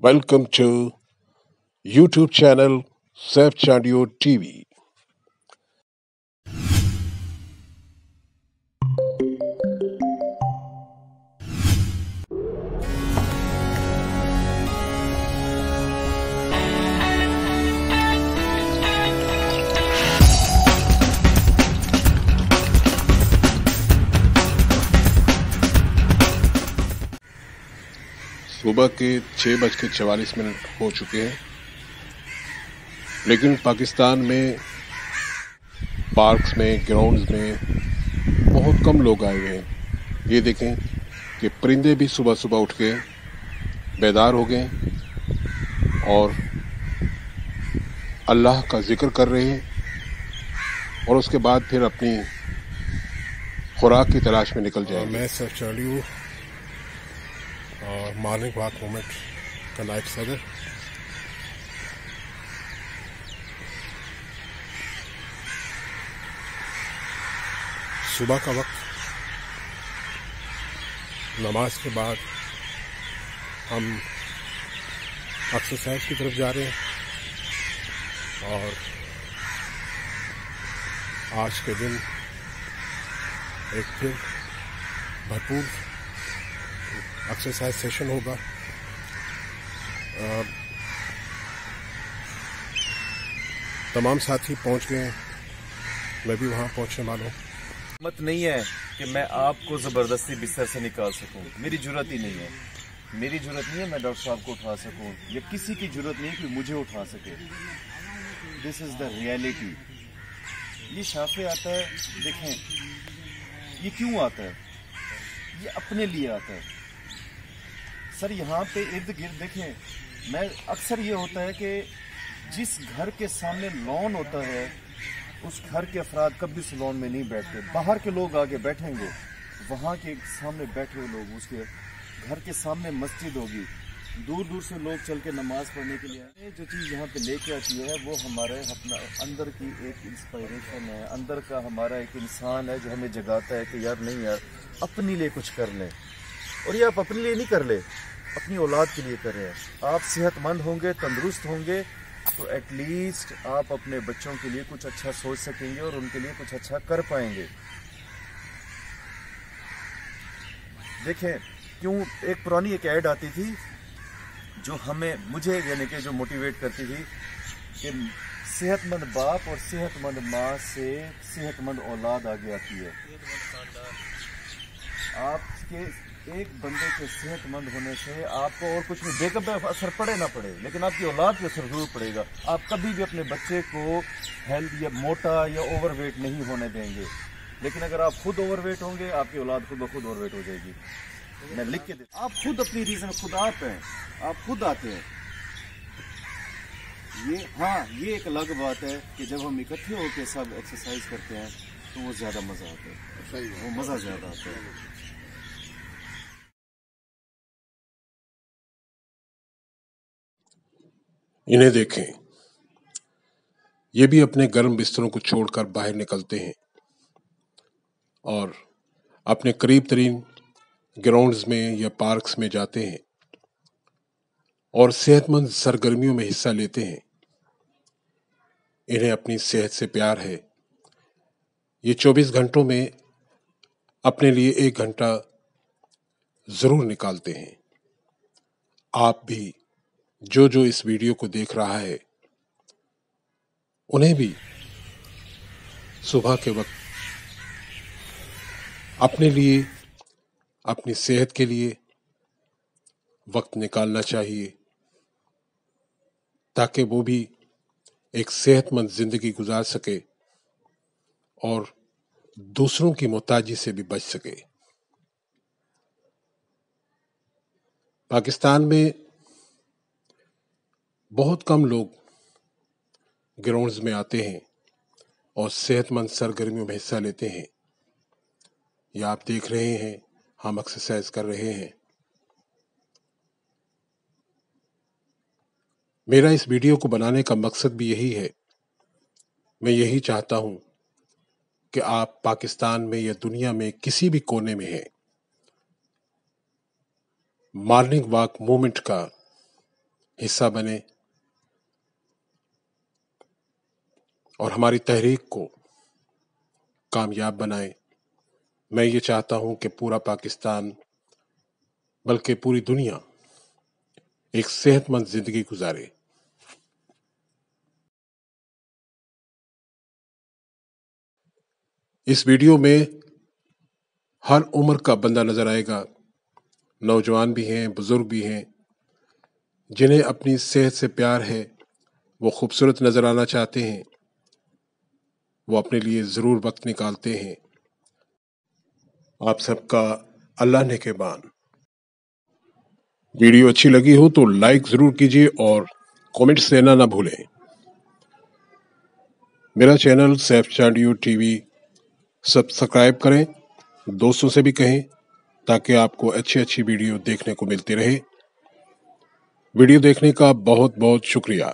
Welcome to YouTube channel Saif Chandio TV. सुबह के 6:44 हो चुके हैं, लेकिन पाकिस्तान में पार्क्स में ग्राउंड्स में बहुत कम लोग आए हुए हैं। ये देखें कि परिंदे भी सुबह सुबह उठ के बेदार हो गए और अल्लाह का जिक्र कर रहे हैं और उसके बाद फिर अपनी खुराक की तलाश में निकल जाएंगे। मैं सैफ चांडियो और मॉर्निंग वॉक मूवमेंट का नायब सदर। सुबह का वक्त, नमाज के बाद हम एक्सरसाइज की तरफ जा रहे हैं और आज के दिन एक फिर भरपूर एक्सरसाइज सेशन होगा। तमाम साथी पहुंच गए हैं, मैं भी वहां पहुंचने वाला हूं। मत नहीं है कि मैं आपको जबरदस्ती बिस्तर से निकाल सकूं, मेरी जरूरत ही नहीं है। मेरी जरूरत नहीं है मैं डॉक्टर साहब को उठा सकूं, या किसी की जरूरत नहीं है कि मुझे उठा सके। This is the reality. ये शाफे आता है, देखें ये क्यों आता है, ये अपने लिए आता है। सर यहाँ पे इर्द गिर्द देखें, मैं अक्सर ये होता है कि जिस घर के सामने लॉन होता है उस घर के अफराद कभी उस लॉन में नहीं बैठते। बाहर के लोग आगे बैठेंगे, वहाँ के सामने बैठे हुए लोग, उसके घर के सामने मस्जिद होगी, दूर दूर से लोग चल के नमाज पढ़ने के लिए आए। जो चीज़ यहाँ पे लेके आती है वो हमारे अपना अंदर की एक इंस्पायरेशन है, अंदर का हमारा एक इंसान है जो हमें जगाता है कि यार नहीं यार अपने लिए कुछ कर लें। और ये आप अपने लिए नहीं कर ले, अपनी औलाद के लिए कर रहे हैं। आप सेहतमंद होंगे, तंदुरुस्त होंगे तो एटलीस्ट आप अपने बच्चों के लिए कुछ अच्छा सोच सकेंगे और उनके लिए कुछ अच्छा कर पाएंगे। देखें क्यों, एक पुरानी एक ऐड आती थी जो मुझे यानी कि जो मोटिवेट करती थी कि सेहतमंद बाप और सेहतमंद माँ से सेहतमंद औलाद आगे आती है। आपके एक बंदे के सेहतमंद होने से आपको और कुछ नहीं, बेकअप पे असर पड़े ना पड़े, लेकिन आपकी औलाद पे असर जरूर पड़ेगा। आप कभी भी अपने बच्चे को हेल्थ या मोटा या ओवरवेट नहीं होने देंगे, लेकिन अगर आप खुद ओवरवेट होंगे आपकी औलाद खुद ब खुद ओवरवेट हो जाएगी। मैं लिख के दे, आप खुद अपनी रीजन खुद आप हैं, आप खुद आते हैं। ये एक अलग बात है कि जब हम इकट्ठे होकर सब एक्सरसाइज करते हैं तो वो ज्यादा मजा आता है, वो मजा ज्यादा आता है। इन्हें देखें, ये भी अपने गर्म बिस्तरों को छोड़कर बाहर निकलते हैं और अपने करीब तरीन ग्राउंड्स में या पार्क्स में जाते हैं और सेहतमंद सरगर्मियों में हिस्सा लेते हैं। इन्हें अपनी सेहत से प्यार है। ये 24 घंटों में अपने लिए 1 घंटा जरूर निकालते हैं। आप भी जो इस वीडियो को देख रहा है, उन्हें भी सुबह के वक्त अपने लिए, अपनी सेहत के लिए वक्त निकालना चाहिए, ताकि वो भी एक सेहतमंद जिंदगी गुजार सके और दूसरों की मोहताजी से भी बच सके। पाकिस्तान में बहुत कम लोग ग्राउंड्स में आते हैं और सेहतमंद सरगर्मियों में हिस्सा लेते हैं। या आप देख रहे हैं, हम एक्सरसाइज कर रहे हैं। मेरा इस वीडियो को बनाने का मकसद भी यही है। मैं यही चाहता हूं कि आप पाकिस्तान में या दुनिया में किसी भी कोने में हैं, मॉर्निंग वॉक मूवमेंट का हिस्सा बने और हमारी तहरीक को कामयाब बनाए। मैं ये चाहता हूं कि पूरा पाकिस्तान बल्कि पूरी दुनिया एक सेहतमंद जिंदगी गुजारे। इस वीडियो में हर उम्र का बंदा नजर आएगा, नौजवान भी हैं, बुजुर्ग भी हैं, जिन्हें अपनी सेहत से प्यार है, वो खूबसूरत नजर आना चाहते हैं, वो अपने लिए जरूर वक्त निकालते हैं। आप सबका अल्लाह नेकेबान। वीडियो अच्छी लगी हो तो लाइक जरूर कीजिए और कमेंट्स देना ना भूलें। मेरा channel Saif Chandio TV subscribe करें, दोस्तों से भी कहें ताकि आपको अच्छी अच्छी वीडियो देखने को मिलती रहे। वीडियो देखने का बहुत बहुत शुक्रिया।